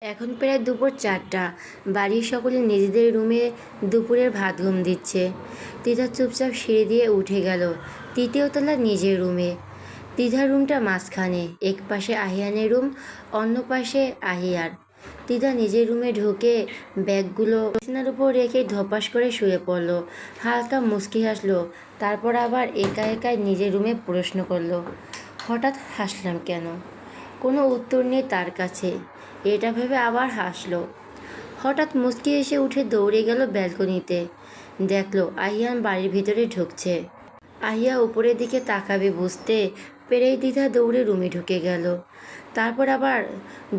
এখন প্রায় দুপুর 4টা। বাড়ির সকলে নিজেদের রুমে দুপুরের ভাত ঘুম দিচ্ছে। তিথা চুপচাপ সিঁড়ি দিয়ে উঠে গেল তৃতীয় তলার নিজের রুমে। তিথার রুমটা মাঝখানে, এক পাশে আহিয়ানের রুম, অন্য পাশে আহিয়ার। তিথা নিজের রুমে ঢুকে ব্যাগগুলো বিছানার উপর রেখে ধপাস করে শুয়ে পড়ল। হালকা মুচকি হাসলো, তারপর আবার একা একাই নিজের রুমে প্রশ্ন করলো, হঠাৎ হাসলাম কেন? কোনো উত্তর নেই তার কাছে। এটা ভেবে আবার হাসলো। হঠাৎ মুচকি এসে উঠে দৌড়ে গেল ব্যালকনিতে। দেখলো আহিয়ান বাড়ির ভিতরে ঢুকছে। আহিয়া উপরের দিকে তাকাবে বুঝতে পেরেই দ্বিধা দৌড়ে রুমে ঢুকে গেল। তারপর আবার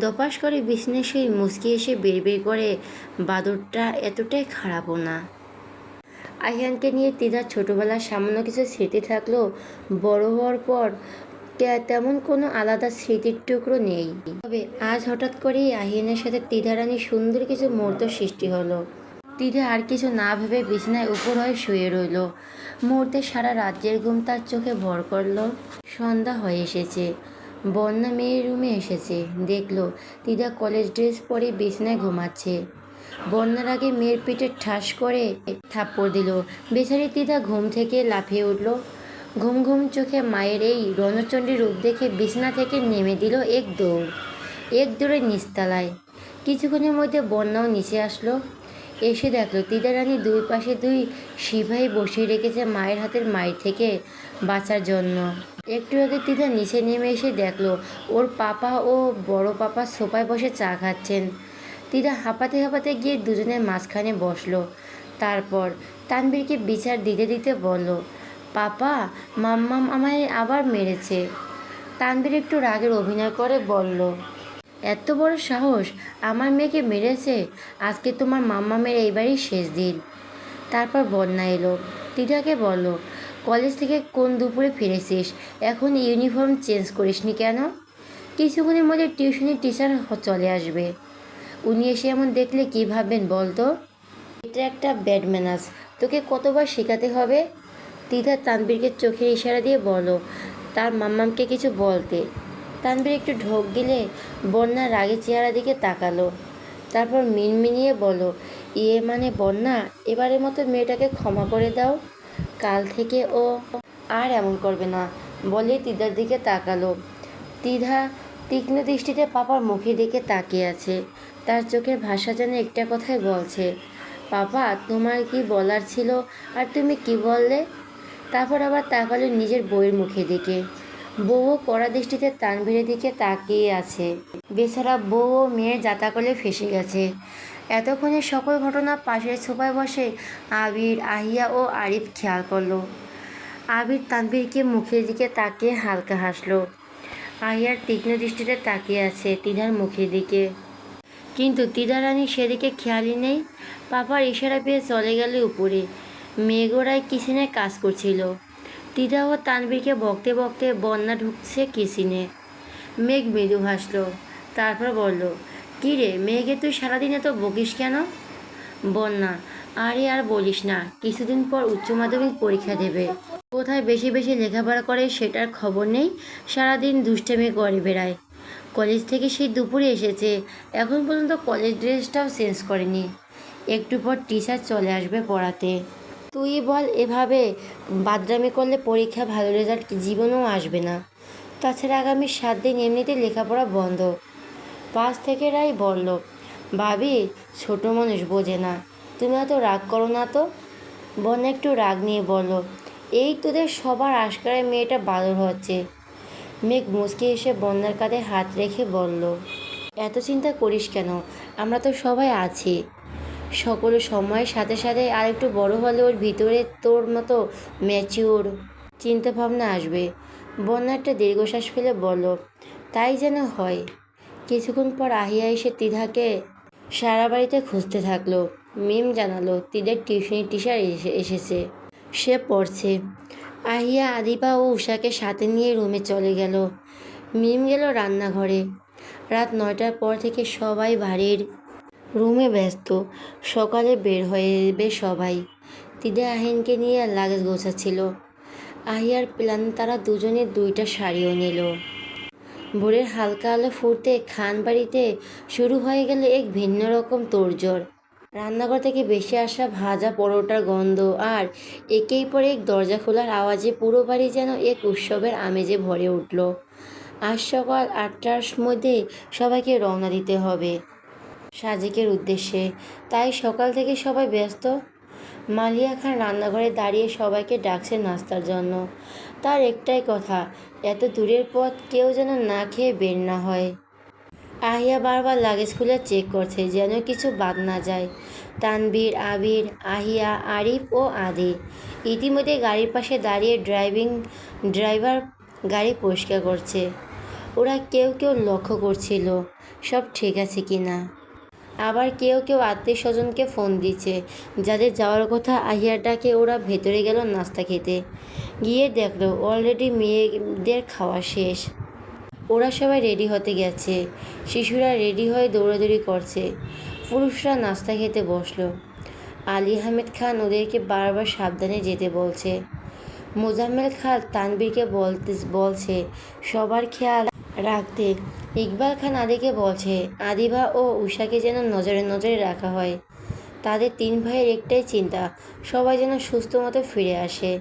দপাস করে বিছানায় শুয়ে মুচকি এসে বের করে, বাদরটা এতটাই খারাপও না। আহিয়ানকে নিয়ে তিধার ছোটবেলার সামান্য কিছু স্মৃতি থাকলেও বড় হওয়ার পর তেমন কোনো আলাদা স্মৃতির টুকরো নেই। তবে আজ হঠাৎ করেই আহিয়ানের সাথে তিধারানীর সুন্দর কিছু মুহূর্ত সৃষ্টি হলো। তিধা আর কিছু না ভেবে বিছানায় উপর হয়ে শুয়ে রইল। মুহূর্তে সারা রাজ্যের ঘুম তার চোখে ভর করল। সন্ধ্যা হয়ে এসেছে। বন্যা মেয়ের রুমে এসেছে, দেখলো তিধা কলেজ ড্রেস পরে বিছানায় ঘুমাচ্ছে। বন্যার আগে মেয়ের পিঠে ঠাস করে থাপ্পড় দিল। বেচারি তিধা ঘুম থেকে লাফিয়ে উঠল। ঘুম ঘুম চোখে মায়ের এই রণচণ্ডী রূপ দেখে বিছানা থেকে নেমে দিল এক দৌড়ে নিচতলায়। কিছুক্ষণের মধ্যে বন্যাও নিচে আসলো। এসে দেখলো তিধারানী দুই পাশে দুই সিপাহী বসিয়ে রেখেছে মায়ের হাতের মায়ের থেকে বাঁচার জন্য। একটু আগে তিধা নিচে নেমে এসে দেখলো ওর পাপা ও বড় পাপা সোফায় বসে চা খাচ্ছেন। তিধা হাঁপাতে হাঁপাতে গিয়ে দুজনের মাঝখানে বসলো। তারপর তানবীরকে বিচার দিতে দিতে বলল, পাপা, মাম্মাম আমায় আবার মেরেছে। তানবীর একটু রাগের অভিনয় করে বলল, এত বড় সাহস, আমার মেয়েকে মেরেছে? আজকে তোমার মাম্মামের এইবারই শেষ দিন। তারপর বন্যা এলো। তিধাকে বলল, কলেজ থেকে কোন দুপুরে ফিরেছিস? এখন ইউনিফর্ম চেঞ্জ করিসনি কেন? কিছুক্ষণের মধ্যে টিউশনি টিচার চলে আসবে। উনি এসে এমন দেখলে কী ভাববেন বলতো? এটা একটা ব্যাড ম্যানার্স, তোকে কতবার শেখাতে হবে? তিধা তানবীরকে চোখের ইশারা দিয়ে বলল তার মাম্মামকে কিছু বলতে। তানবীর একটু ঢোক গিলে বন্যার রাগের চেহারা দিকে তাকালো। তারপর মিনমিনিয়ে বলল, ইয়ে মানে বন্যা, এবারের মতো মেয়েটাকে ক্ষমা করে দাও। কাল থেকে ও আর এমন করবে না বলে তিধার দিকে তাকালো। তিধা তীক্ষ্ণ দৃষ্টিতে পাপার মুখের দিকে তাকিয়ে আছে। তার চোখের ভাষা যেন একটা কথাই বলছে, পাপা, তোমার কি বলার ছিল আর তুমি কি বললে? তারপর আবার তাকালো নিজের বউয়ের মুখের দিকে। বউও কড়া দৃষ্টিতে তানভীরের দিকে তাকিয়ে আছে। বেচারা বউ ও মেয়ের জাতাকলে ফেঁসে গেছে। এতক্ষণে সকল ঘটনা পাশের সোফায় বসে আবির, আহিয়া ও আরিফ খেয়াল করলো। আবির তানভীরকে মুখের দিকে তাকিয়ে হালকা হাসলো। আহিয়ার তীক্ষ্ণ দৃষ্টিতে তাকিয়ে আছে তিধার মুখের দিকে, কিন্তু তিধারানী সেদিকে খেয়ালই নেই। পাপার ইশারা পেয়ে চলে গেল উপরে। মেঘোড়ায় কিচেনে কাজ করছিল। তিধা ও তানবীরকে বকতে বকতে বন্যা ঢুকছে কিচেনে। মেঘ মৃদু হাসলো, তারপর বলল, কী রে মেঘে, তুই সারাদিন এত বকিস কেন? বন্যা, আরে আর বলিস না, কিছুদিন পর উচ্চ মাধ্যমিক পরীক্ষা দেবে। কোথায় বেশি বেশি লেখাপড়া করে সেটার খবর নেই, সারাদিন দুষ্টামি করে বেড়ায়। কলেজ থেকে সেই দুপুরে এসেছে, এখন পর্যন্ত কলেজ ড্রেসটাও চেঞ্জ করেনি। একটু পর টিচার চলে আসবে পড়াতে। তুই বল, এভাবে বাদরামি করলে পরীক্ষা ভালো রেজাল্ট জীবনেও আসবে না। তাছাড়া আগামী 7 দিন এমনিতেই লেখাপড়া বন্ধ। পাশ থেকে রাই বলল, ভাবি, ছোট মানুষ বোঝে না, তুমি এত রাগ করো না তো। বন্যা একটু রাগ নিয়ে বলল, এই তোদের সবার আশকারে মেয়েটা বাদর হচ্ছে। মেঘ মুচকি এসে বন্যার কাঁধে হাত রেখে বলল, এত চিন্তা করিস কেন, আমরা তো সবাই আছি। সকল সময়ের সাথে সাথে আর একটু বড় হলে ওর ভিতরে তোর মতো ম্যাচিওর চিন্তাভাবনা আসবে। বন্যা একটা দীর্ঘশ্বাস ফেলে বলল, তাই যেন হয়। কিছুক্ষণ পর আহিয়া এসে তিধাকে সারা বাড়িতে খুঁজতে থাকলো। মিম জানালো তিদের টিউশনি টিচার এসেছে, সে পড়ছে। আহিয়া আদিবা ও উষাকে সাথে নিয়ে রুমে চলে গেল। মিম গেল রান্নাঘরে। রাত 9টার পর থেকে সবাই বাড়ির রুমে ব্যস্ত। সকালে বের হয়ে সবাই। তিদা আহিনকে নিয়ে লাগেজ গোছাচ্ছিল। আহিয়ার প্ল্যান তারা দুজনে 2টা শাড়িও নিল। ভোরের হালকা আলো ফুটতে খান বাড়িতে শুরু হয়ে গেল এক ভিন্ন রকম তোড়জোড়। রান্নাঘর থেকে ভেসে আসা ভাজা পরোটার গন্ধ আর একেই পর এক দরজা খোলার আওয়াজে পুরো বাড়ি যেন এক উৎসবের আমেজে ভরে উঠল। আজ সকাল 8টার মধ্যে সবাইকে রওনা দিতে হবে সাজেকের উদ্দেশ্যে, তাই সকাল থেকে সবাই ব্যস্ত। মালিয়া খান রান্নাঘরে দাঁড়িয়ে সবাইকে ডাকছে নাস্তার জন্য। তার একটাই কথা, এত দূরের পথ কেউ যেন না খেয়ে বের না হয়। আহিয়া বারবার লাগেজ খুলে চেক করছে যেন কিছু বাদ না যায়। তানবীর, আবির, আহিয়া, আরিফ ও আদি ইতিমধ্যে গাড়ির পাশে দাঁড়িয়ে ড্রাইভার গাড়ি পরিষ্কার করছে। ওরা কেউ কেউ লক্ষ্য করছিল সব ঠিক আছে কি না। আবার কেউ কেউ আত্মীয় স্বজনকে ফোন দিচ্ছে যাদের যাওয়ার কথা। আহিয়ার ডাকে ওরা ভেতরে গেল নাস্তা খেতে। গিয়ে দেখলো অলরেডি মেয়েদের খাওয়া শেষ। ওরা সবাই রেডি হতে গেছে। শিশুরা রেডি হয়ে দৌড়াদৌড়ি করছে। পুরুষরা নাস্তা খেতে বসলো। আলী আহমেদ খান ওদেরকে বারবার সাবধানে যেতে বলছে। মোজাম্মেল খান তানবীরকে বলছে সবার খেয়াল রাখতে। ইকবাল খান আদিকে বলছে আদিবা ও উষাকে যেন নজরে নজরে রাখা হয়। তাদের 3 ভাইয়ের একটাই চিন্তা, সবাই যেন সুস্থ মতো ফিরে আসে।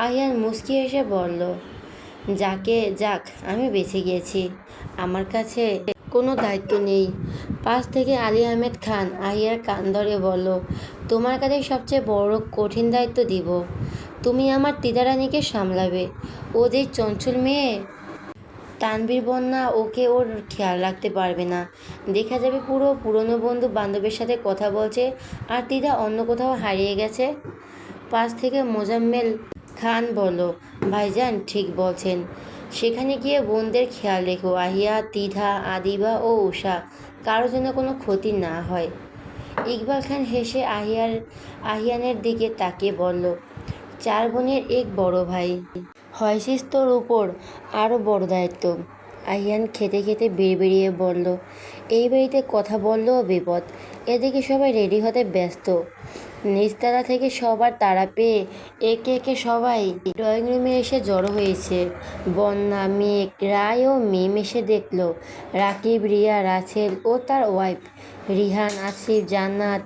আহিয়ান মুচকি হেসে বলল, যাক আমি বেঁচে গিয়েছি, আমার কাছে কোনো দায়িত্ব নেই। পাশ থেকে আলী আহমেদ খান আহিয়ার কান ধরে বলল, তোমার কাছে সবচেয়ে বড় কঠিন দায়িত্ব দিব। তুমি আমার তিদারানীকে সামলাবে। ও যে চঞ্চল মেয়ে, তানবীর বন্যা ওকে ওর খেয়াল রাখতে পারবে না। দেখা যাবে পুরো পুরনো বন্ধু বান্ধবের সাথে কথা বলছে আর তিদা অন্য কোথাও হারিয়ে গেছে। পাশ থেকে মোজাম্মেল খান বলল, ভাইজান ঠিক বলছেন, সেখানে গিয়ে বোনদের খেয়াল রেখো। আহিয়া, তিধা, আদিবা ও উষা কারো যেন কোনো ক্ষতি না হয়। ইকবাল খান হেসে আহিয়ানের দিকে তাকিয়ে বলল, 4 বোনের এক বড় ভাই হয়েছিস, তোর উপর আরও বড় দায়িত্ব। আহিয়ান খেতে খেতে বেরিয়ে বলল, এই বাড়িতে কথা বললেও বিপদ। এদিকে সবাই রেডি হতে ব্যস্ত। নিচতলা থেকে সবার তাড়া পেয়ে একে একে সবাই ড্রয়িং রুমে এসে জড়ো হয়েছে। বন্যা, মেঘ, রায় ও মিম এসে দেখল রাকিব, রিয়া, রাসেল ও তার ওয়াইফ, রিহান, আসিফ, জান্নাত,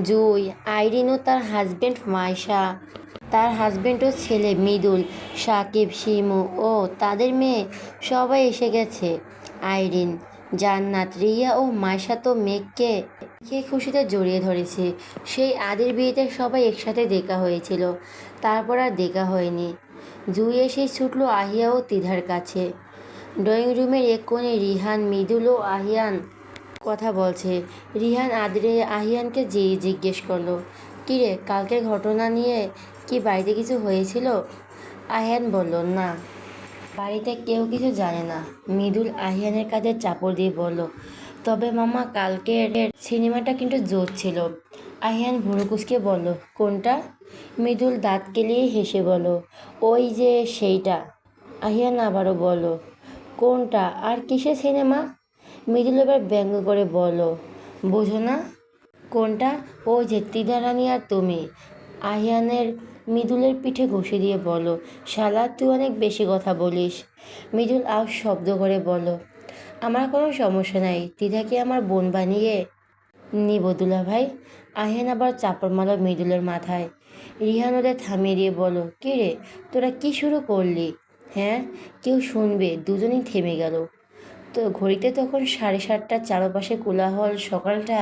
জুই, আইরিন ও তার হাজব্যান্ড মাইশা, তার হাজব্যান্ড ও ছেলে মৃদুল, সাকিব, শিমু ও তাদের মেয়ে সবাই এসে গেছে। আইরিন, জান্নাত, রিয়া ও মাইশা তো মেঘকে খুশিতে জড়িয়ে ধরেছে। সেই আদির বিয়েতে সবাই একসাথে দেখা হয়েছিল, তারপর আর দেখা হয়নি। জুই এসে ছুটলো আহিয়া ও তিধার কাছে। ড্রয়িং রুমের এক কোণে রিহান, মৃদুল ও আহিয়ান কথা বলছে। রিহান আহিয়ানকে জিজ্ঞেস করলো, কিরে, কালকের ঘটনা নিয়ে কি বাড়িতে কিছু হয়েছিল? আহিয়ান বলল, না, বাড়িতে কেউ কিছু জানে না। মৃদুল আহিয়ানের কাঁধে চাপড় দিয়ে বলল, তবে মামা, কালকের সিনেমাটা কিন্তু জোর ছিল। আহিয়ান ভুরু কুঁচকে বলল, কোনটা? মৃদুল দাঁত কেলিয়ে হেসে বলল, ওই যে সেইটা। আহিয়ান আবারও বলল, কোনটা আর কিসের সিনেমা? মৃদুল এবার ব্যঙ্গ করে বলল, বোঝো না? কোনটা? ওই যে তিধারানী আর তুমি। আহিয়ানের মৃদুলের পিঠে ঘষে দিয়ে বলল, শালা, তুই অনেক বেশি কথা বলিস। মৃদুল আজ শব্দ করে বলল, আমার কোনো সমস্যা নাই, তিধাকে আমার বোন বানিয়ে নিব দুলাভাই। আহিয়ান আবার চাপড় মারল মৃদুলের মাথায়। রিহান ওদের থামিয়ে দিয়ে বলল, কী রে, তোরা কি শুরু করলি? হ্যাঁ, কেউ শুনবে? দুজনেই থেমে গেল। তো ঘড়িতে তখন 7:30। চারপাশে কোলাহল। সকালটা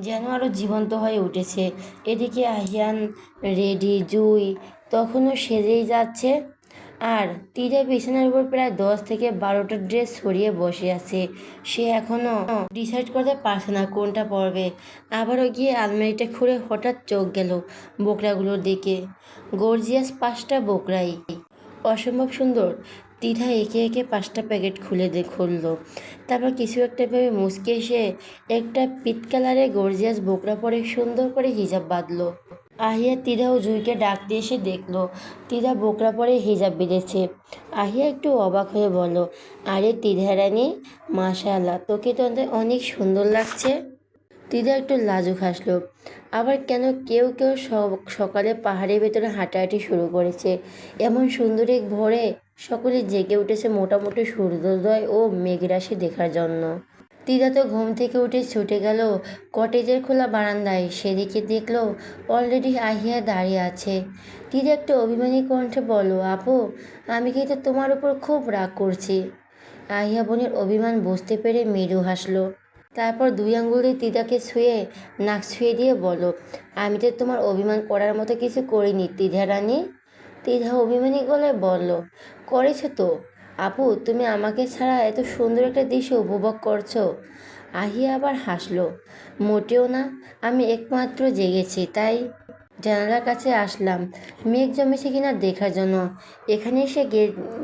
যেন আরও জীবন্ত হয়ে উঠেছে। এদিকে আহিয়ান রেডি, জুই তখনও সেজেই যাচ্ছে, আর তিধা বিছানার উপর প্রায় 10 থেকে 12টা ড্রেস ছড়িয়ে বসে আছে। সে এখনও ডিসাইড করতে পারছে না কোনটা পরবে। আবারও গিয়ে আলমারিটা খুলে হঠাৎ চোখ গেল বোকরাগুলোর দিকে। গর্জিয়াস 5টা বোকরাই, অসম্ভব সুন্দর। তিধা একে একে 5টা প্যাকেট খুলল। তারপর কিছু একটা ভেবে মুচকে এসে একটা পিত কালারের গর্জিয়াস বোকরা পরে সুন্দর করে হিজাব বাঁধলো। আহিয়া, তিধা ও জুইকে ডাকতে এসে দেখলো তিধা বোকরা পরে হিজাব বেঁধেছে। আহিয়া একটু অবাক হয়ে বলল, আরে তিধা রানী, মাশাআল্লাহ, তোকে তো অনেক সুন্দর লাগছে। তিধা একটু লাজুক হাসলো। আবার কেন কেউ কেউ সকালে পাহাড়ের ভেতরে হাঁটাহাঁটি শুরু করেছে এমন সুন্দর এক ভোরে। সকলে জেগে উঠেছে মোটামুটি সূর্যোদয় ও মেঘরাশি দেখার জন্য। তিদা তো ঘুম থেকে উঠে ছুটে গেল কটেজের খোলা বারান্দায়। সেদিকে দেখলো অলরেডি আহিয়া দাঁড়িয়ে আছে। তিদা একটু অভিমানী কণ্ঠে বলল, আপু, আমি কিন্তু তোমার উপর খুব রাগ করছি। আহিয়া বোনের অভিমান বুঝতে পেরে মৃদু হাসলো। তারপর 2 আঙ্গুল দিয়ে তিদাকে ছুঁয়ে নাক ছুঁয়ে দিয়ে বলল, আমি তো তোমার অভিমান করার মতো কিছু করিনি তিধা রানী। তিধা অভিমানী গলায় বলল, করেছো তো আপু, তুমি আমাকে ছাড়া এত সুন্দর একটা দৃশ্য উপভোগ করছো। আহিয়া আবার হাসলো, মোটেও না, আমি একমাত্র জেগেছি তাই জানালার কাছে আসলাম মেঘ জমেছে কিনা দেখার জন্য। এখানে এসে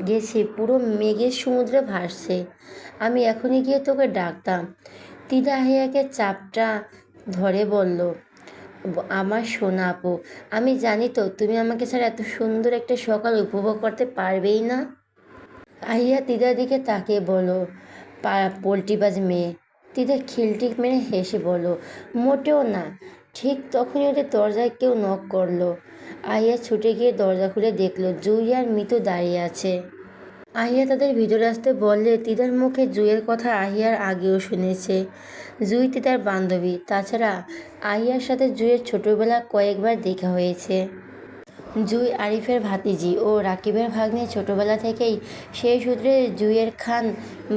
গেছি পুরো মেঘের সমুদ্রে ভাসছে। আমি এখনই গিয়ে তোকে ডাকতাম। তিদা আহিয়াকে চাপটা ধরে বলল, আমার সোনা আপু, আমি জানি তো তুমি আমাকে ছাড়া এত সুন্দর একটা সকাল উপভোগ করতে পারবেই না। আহিয়া তিদার দিকে তাকিয়ে বলল, পোল্ট্রিবাজ মেয়ে। তিদা খিলটিক মেরে হেসে বলল, মোটেও না। ঠিক তখনই ওদের দরজায় কেউ নক করলো। আহিয়া ছুটে গিয়ে দরজা খুলে দেখলো জুই আর মিতু দাঁড়িয়ে আছে। আহিয়া তাদের ভিতরে আসতে বললে তিদার মুখে জুইয়ের কথা আহিয়ার আগেও শুনেছে। জুই তিদার বান্ধবী, তাছাড়া আহিয়ার সাথে জুইয়ের ছোটবেলা কয়েকবার দেখা হয়েছে। জুই আরিফের ভাতিজি ও রাকিবের ভাগ্নে। ছোটবেলা থেকেই সেই সূত্রে জুইয়ের খান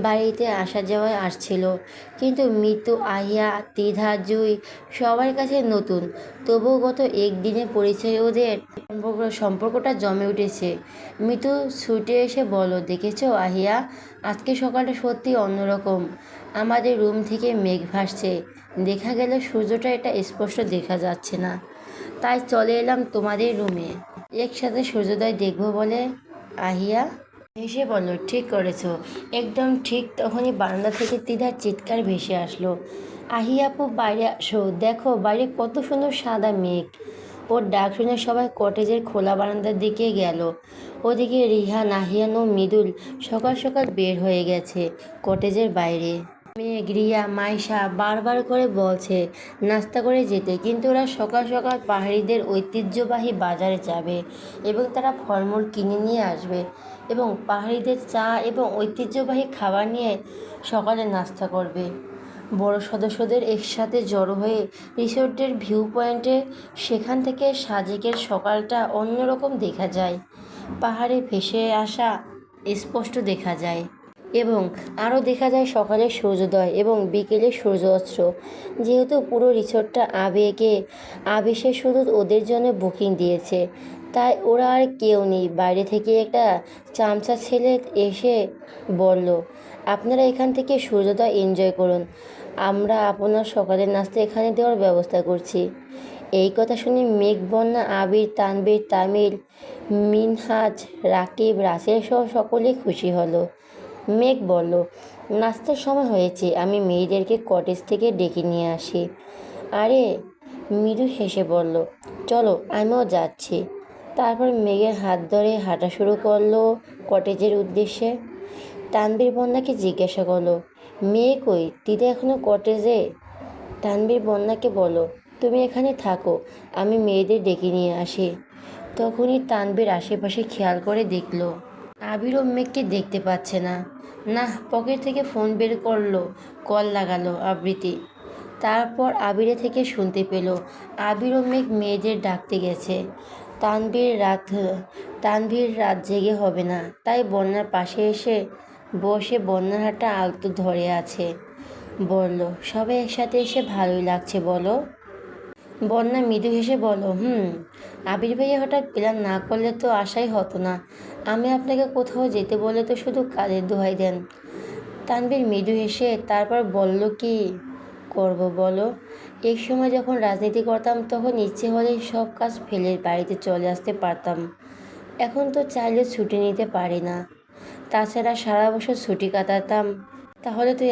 বাড়িতে আসা যাওয়ায় আসছিল। কিন্তু মিতু, আহিয়া, তিধা, জুই সবার কাছে নতুন। তবুও গত একদিনে পরিচয় ওদের সম্পর্কটা জমে উঠেছে। মিতু ছুটে এসে বলল, দেখেছো আহিয়া, আজকে সকালটা সত্যি অন্যরকম। আমাদের রুম থেকে মেঘ ভাসছে, দেখা গেল সূর্যটা এটা স্পষ্ট দেখা যাচ্ছে না, তাই চলে এলাম তোমাদের রুমে একসাথে সূর্যোদয় দেখবো বলে। আহিয়া হেসে বলল, ঠিক করেছো, একদম ঠিক। তখনই বারান্দা থেকে তিধার চিৎকার ভেসে আসলো, আহিয়া আপু, বাইরে আসো, দেখো বাইরে কত সুন্দর সাদা মেঘ। ওর ডাক শুনে সবাই কটেজের খোলা বারান্দার দিকে গেল। ওদিকে রিহান, আহিয়ান ও মৃদুল সকাল সকাল বের হয়ে গেছে কটেজের বাইরে। মেঘ, রিয়া, মাইশা বারবার করে বলছে নাস্তা করে যেতে, কিন্তু ওরা সকাল সকাল পাহাড়িদের ঐতিহ্যবাহী বাজারে যাবে এবং তারা ফলমূল কিনে নিয়ে আসবে এবং পাহাড়িদের চা এবং ঐতিহ্যবাহী খাবার নিয়ে সকালে নাস্তা করবে। বড় সদস্যদের একসাথে জড়ো হয়ে রিসোর্টের ভিউ পয়েন্টে, সেখান থেকে সাজেকের সকালটা অন্যরকম দেখা যায়। পাহাড়ে ভেসে আসা স্পষ্ট দেখা যায় এবং আরও দেখা যায় সকালের সূর্যোদয় এবং বিকেলের সূর্যাস্ত। যেহেতু পুরো রিসোর্টটা আবেশে শুধু ওদের জন্য বুকিং দিয়েছে, তাই ওরা আর কেউ নেই। বাইরে থেকে একটা চামচা ছেলে এসে বলল, আপনারা এখান থেকে সূর্যোদয় এনজয় করুন, আমরা আপনার সকালের নাস্তা এখানে দেওয়ার ব্যবস্থা করছি। এই কথা শুনে মেঘ, বন্যা, আবির, তানবীর, তামিল, মিনহাজ, রাকিব, রাসেল সহ সকলেই খুশি হলো। মেঘ বলল, নাস্তার সময় হয়েছে, আমি মেয়েদেরকে কটেজ থেকে ডেকে নিয়ে আসি। আরে, মৃদু হেসে বলল, চলো, আমিও যাচ্ছি। তারপর মেঘের হাত ধরে হাঁটা শুরু করলো কটেজের উদ্দেশ্যে। তানবীর বন্যাকে জিজ্ঞাসা করলো, মেয়ে কই, দিদা এখনো কটেজে? তানবীর বন্যাকে বলল, তুমি এখানে থাকো, আমি মেয়েদের ডেকে নিয়ে আসি। তখনই তানবীর আশেপাশে খেয়াল করে দেখল আবির ও মেঘকে দেখতে পাচ্ছে না। না, পকেট থেকে ফোন বের করলো, কল লাগালো আবৃত্তি। তারপর আবিরে থেকে শুনতে পেল আবির ও মেঘ মেয়েদের ডাকতে গেছে। তানভীর রাত জেগে হবে না, তাই বন্যার পাশে এসে বসে বন্যার হাতটা আলতো ধরে আছে। বলল, সবাই একসাথে এসে ভালোই লাগছে বলো। বন্যা মৃদু হেসে বলো, আবির ভাইয়া হঠাৎ প্ল্যান না করলে তো আশাই হতো না। আমি আপনাকে কোথাও যেতে বলে তো শুধু কাজের দোহাই দেন। তানবীর মৃদু হেসে তারপর বলল, কি করব বলো। এক সময় যখন রাজনীতি করতাম তখন ইচ্ছে হলেই সব কাজ ফেলে বাড়িতে চলে আসতে পারতাম। এখন তো চাইলে ছুটি নিতে পারি না। তাছাড়া সারা বছর ছুটি কাটাতাম, তাহলে তো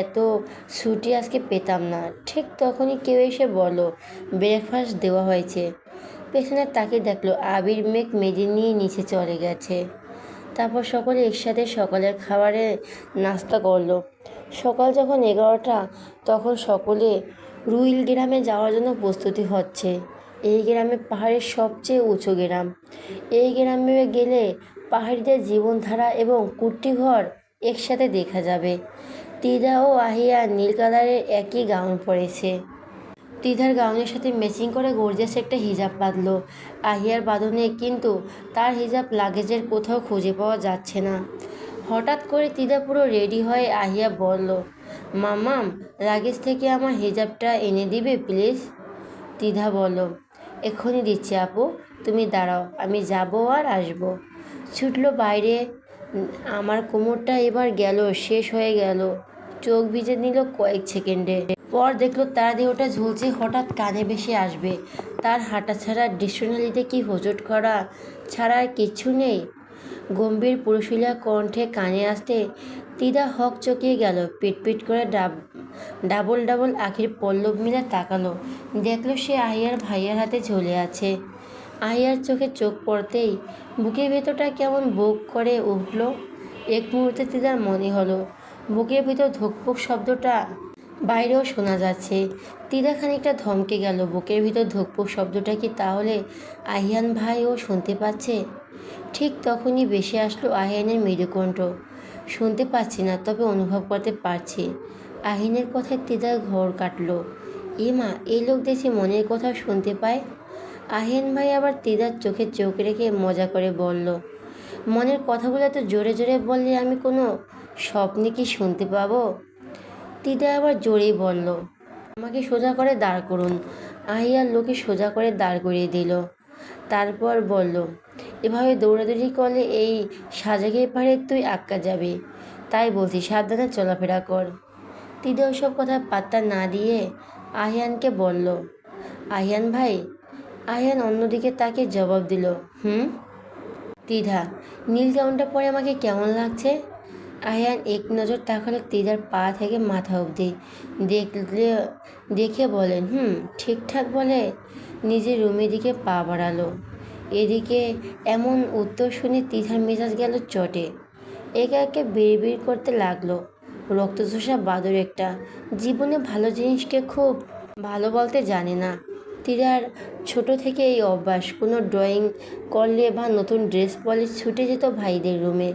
এত ছুটি আজকে পেতাম না। ঠিক তখনই কেউ এসে বলল, ব্রেকফাস্ট দেওয়া হয়েছে। পেছনে তাকিয়ে দেখলো আবির, মেঘ মেজে নিয়ে নিচে চলে গেছে। তারপর সকলে একসাথে সকালের খাবারে নাস্তা করলো। সকাল যখন 11টা, তখন সকলে রুইল গ্রামে যাওয়ার জন্য প্রস্তুতি হচ্ছে। এই গ্রামে পাহাড়ের সবচেয়ে উঁচু গ্রাম। এই গ্রামে গেলে পাহাড়িদের জীবনধারা এবং কুট্টি ঘর একসাথে দেখা যাবে। তিদা ও আহিয়া নীল কালারের একই গাউন পরেছে। তিধার গাউনের সাথে ম্যাচিং করে গর্জিয়াস একটা হিজাব বাঁধলো আহিয়ার বাঁধনে, কিন্তু তার হিজাব লাগেজের কোথাও খুঁজে পাওয়া যাচ্ছে না। হঠাৎ করে তিদা পুরো রেডি হয়ে আহিয়া বলল, মাম্মাম, লাগেজ থেকে আমার হিজাবটা এনে দিবে প্লিজ? তিধা বলল, এক্ষুনি দিচ্ছি আপু, তুমি দাঁড়াও, আমি যাবো আর আসবো। ছুটলো বাইরে। আমার কোমরটা এবার গেল, শেষ হয়ে গেল। চোখ ভিজে নিল কয়েক সেকেন্ডে, পর দেখলো তার দেহটা ঝুলছে। হঠাৎ কানে ভেসে আসবে তার হাঁটা ছাড়া ডিকশনারিতে কি হোঁচট করা ছাড়া আর কিচ্ছু নেই। গম্ভীর পুরুষিলা কণ্ঠে কানে আসতে তিদা হক চকিয়ে গেল। পিটপিট করে ডাবল ডাবল আখির পল্লব মিলে তাকালো, দেখলো সে আহিয়ার ভাইয়ের হাতে ঝুলে আছে। আহিয়ার চোখে চোখ পড়তেই বুকের ভেতরটা কেমন বুক করে উঠল। এক মুহূর্তে তিদার মনে হলো বুকের ভেতর ধুকপুক শব্দটা বাইরেও শোনা যাচ্ছে। তিদা খানিকটা ধমকে গেল। বুকের ভিতর ধুকপুক শব্দটা কি তাহলে আহিয়ান ভাইও শুনতে পাচ্ছে? ঠিক তখনই ভেসে আসলো আহিয়ানের মৃদুকণ্ঠ, শুনতে পাচ্ছি না, তবে অনুভব করতে পারছি। আহিনের কথায় তিদার ঘোর কাটল। মা, এই লোক দেখছি মনের কথা শুনতে পায়। আহিয়ান ভাই আবার তিদার চোখে চোখ রেখে মজা করে বলল, মনের কথাগুলো এত জোরে জোরে বললে আমি কোনো স্বপ্নে কি শুনতে পাবো? তিদা আবার জোরেই বলল, আমাকে সোজা করে দাঁড় করুন। আহিয়ার লোকে সোজা করে দাঁড় করিয়ে দিল। তারপর বলল, এভাবে দৌড়াদৌড়ি করলে এই সাজেকের পাহাড়ে তুই আটকা যাবি, তাই বলছি সাবধানে চলাফেরা কর। তিদা ওসব কথা পাত্তা না দিয়ে আহিয়ানকে বলল, আহিয়ান ভাই। আহিয়ান অন্যদিকে তাকে জবাব দিল, হুম। তিধা, নীল গাউনটা পরে আমাকে কেমন লাগছে? আহিয়ান এক নজর তাকালো তিদার পা থেকে মাথা অবধি, দেখে বলেন, ঠিকঠাক বলে নিজের রুমের দিকে পা বাড়ালো। এদিকে এমন উত্তর শুনে তিধার মেজাজ গেল চটে। একে একে বিড়বিড় করতে লাগলো, রক্তচোষা বাদর একটা, জীবনে ভালো জিনিসকে খুব ভালো বলতে জানে না। তিদার ছোট থেকে এই অভ্যাস, কোনো ড্রয়িং করলে বা নতুন ড্রেস পরলে ছুটে যেত ভাইদের রুমে।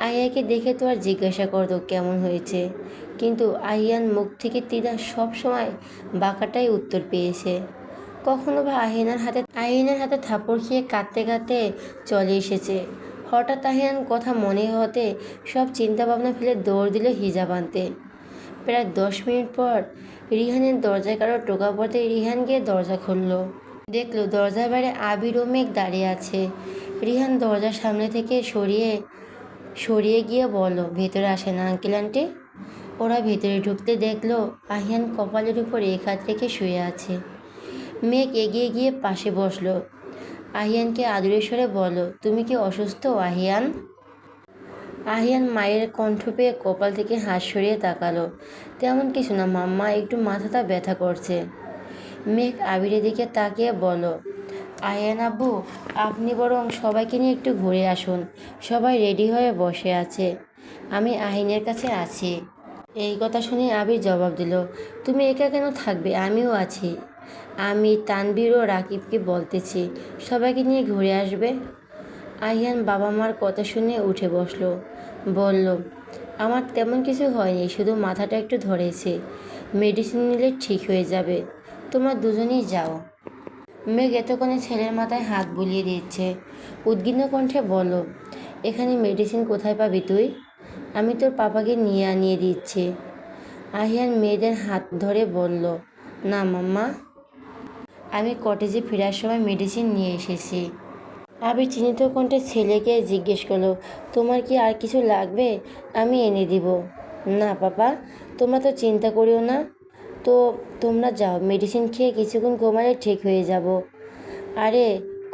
আহিয়াকে দেখে তো আর জিজ্ঞাসা করতো কেমন হয়েছে, কিন্তু আহিয়ান মুখ থেকে তিদা সব সময় বাঁকাটাই উত্তর পেয়েছে। কখনো বা আহিনের হাতে থাপড় খেয়ে কাঁদতে কাঁদতে চলে এসেছে। হঠাৎ আহিয়ান কথা মনে হতে সব চিন্তা ভাবনা ফেলে দৌড় দিল হিজাব আনতে। প্রায় 10 মিনিট পর রিহানের দরজায় কারো টোকা পড়তে রিহান গিয়ে দরজা খুলল। দেখলো দরজার বাইরে আবির ও মেঘ দাঁড়িয়ে আছে। রিহান দরজার সামনে থেকে সরিয়ে গিয়ে বলল, ভেতরে আসেন আঙ্কেল আন্টি। ওরা ভেতরে ঢুকতে দেখলো আহিয়ান কপালের উপর এক হাত রেখে শুয়ে আছে। মেঘ এগিয়ে গিয়ে পাশে বসলো। আহিয়ানকে আদুরে স্বরে বলল, তুমি কি অসুস্থ আহিয়ান? আহিয়ান মায়ের কণ্ঠ পেয়ে কপাল থেকে হাত সরিয়ে তাকালো। তেমন কিছু না মাম্মা, একটু মাথাটা ব্যথা করছে। মেঘ আবিরের দিকে তাকিয়ে বলল, আহিয়ান আব্বু, আপনি বরং সবাইকে নিয়ে একটু ঘুরে আসুন, সবাই রেডি হয়ে বসে আছে, আমি আহিনের কাছে আছি। এই কথা শুনে আবির জবাব দিল, তুমি একা কেন থাকবে, আমিও আছি। আমি তানবীর ও রাকিবকে বলতেছি সবাইকে নিয়ে ঘুরে আসবে। আহিয়ান বাবা মার কথা শুনে উঠে বসলো, বলল, আমার তেমন কিছু হয়নি, শুধু মাথাটা একটু ধরেছে, মেডিসিন নিলে ঠিক হয়ে যাবে, তোমরা দুজনেই যাও। মেঘ এতক্ষণে ছেলের মাথায় হাত বুলিয়ে দিচ্ছে, উদ্বিগ্ন কণ্ঠে বলল, এখানে মেডিসিন কোথায় পাবি তুই? আমি তোর পাপাকে নিয়ে আনিয়ে দিচ্ছি। আহিয়ান মেয়েদের হাত ধরে বলল, না মাম্মা, আমি কটেজে ফেরার সময় মেডিসিন নিয়ে এসেছি। আবির চিন্তিত কণ্ঠে ছেলেকে জিজ্ঞেস করলো, তোমার কি আর কিছু লাগবে? আমি এনে দিব। না পাপা, তোমরা তো চিন্তা করিও না, তো তোমরা যাও, মেডিসিন খেয়ে কিছুক্ষণ ঘুমালে ঠিক হয়ে যাব। আরে,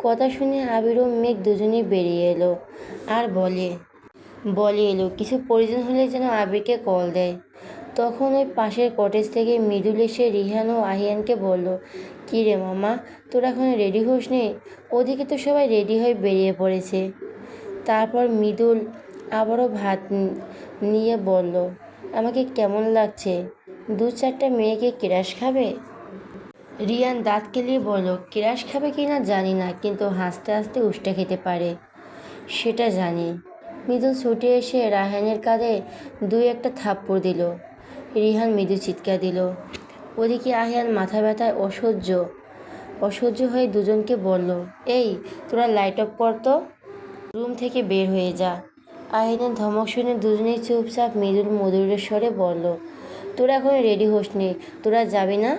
কথা শুনে আবির ও মেঘ দুজনেই বেরিয়ে এলো। আর বলে এলো কিছু প্রয়োজন হলে যেন আবিরকে কল দেয়। তখন ওই পাশের কটেজ থেকে মৃদুল এসে রিহান ও আহিয়ানকে বলল, কী রে মামা, তোরা এখন রেডি হোস নি? ওদিকে তো সবাই রেডি হয়ে বেরিয়ে পড়েছে। তারপর মৃদুল আবারও ভাত নিয়ে বলল, আমাকে কেমন লাগছে? 2-4টা মেয়েকে ক্রাশ খাবে? রিয়ান দাঁত কেলিয়ে বলল, ক্রাশ খাবে কি না জানি না, কিন্তু হাসতে হাসতে উষ্টা খেতে পারে। সেটা জানি। মৃদুল ছুটে এসে রায়হানের কাঁধে দুই একটা থাপ্পড় দিল। রিহান মৃদু চিৎকার দিল। ওদিকে আহিয়ান মাথা ব্যথায় অসহ্য হয়ে দুজনকে বলল, এই তোরা লাইট অফ কর তো, রুম থেকে বের হয়ে যা। আহিয়ানের ধমক শুনে দুজনেই চুপচাপ মৃদুল মধুরের স্বরে বলল, তোরা এখন রেডি হোসনি, তোরা যাবি না?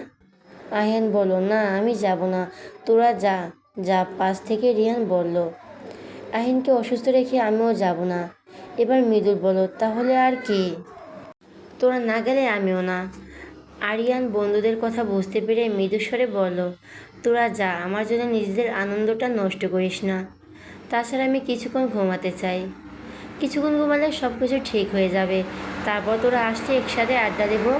আহিয়ান বলল, না আমি যাব না, তোরা যা যা। পাশ থেকে রিহান বলল, আহিনকে অসুস্থ রেখে আমিও যাব না। এবার মৃদুল বলল, তাহলে আর কি? তোরা না গেলে আমিও না। আরিয়ান বন্ধুদের কথা বুঝতে পেরে মৃদুস্বরে বলল, তোরা যা, আমার জন্য নিজেদের আনন্দটা নষ্ট করিস না। তাছাড়া আমি কিছুক্ষণ ঘুমাতে চাই। কিছুক্ষণ ঘুমালে সব কিছু ঠিক হয়ে যাবে, তারপর তোরা আসলে একসাথে আড্ডা দেবো।